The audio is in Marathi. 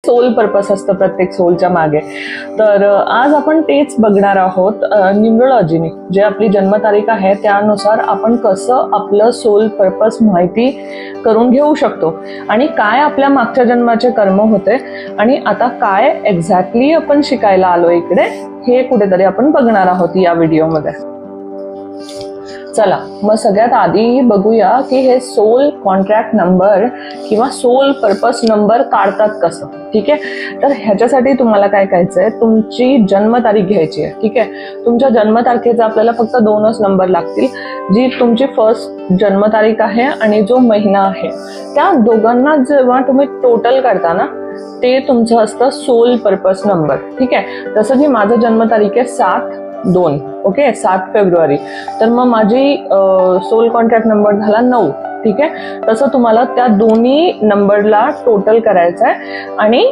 सोल पर्पस असतं प्रत्येक सोलच्या मागे. तर आज आपण तेच बघणार आहोत न्यूमरोलॉजीने. जे आपली जन्मतारीख आहे त्यानुसार आपण कसं आपलं सोल पर्पस माहिती करून घेऊ शकतो आणि काय आपल्या मागच्या जन्माचे कर्म होते आणि आता काय एक्झॅक्टली आपण शिकायला आलो इकडे हे कुठेतरी आपण बघणार आहोत या व्हिडिओमध्ये. चला मग सगळ्यात आधी बघूया की हे सोल कॉन्ट्रॅक्ट नंबर किंवा सोल पर्पस नंबर काढतात कसं. ठीक आहे, तर ह्याच्यासाठी तुम्हाला काय करायचंय, तुमची जन्मतारीख घ्यायची आहे. ठीक आहे, तुमच्या जन्मतारखेचा आपल्याला फक्त 2च नंबर लागतील. जी तुमची फर्स्ट जन्मतारीख आहे आणि जो महिना आहे त्या दोघांना जेव्हा तुम्ही टोटल करता ना ते तुमचं असतं सोल पर्पस नंबर. ठीक आहे, जसं की माझं जन्मतारीख आहे 7/2. Okay, 7 February. तर मग माझी सोल कॉन्ट्रॅक्ट नंबर झाला 9. ठीक आहे, तसं तुम्हाला त्या दोन्ही नंबरला टोटल करायचं आहे आणि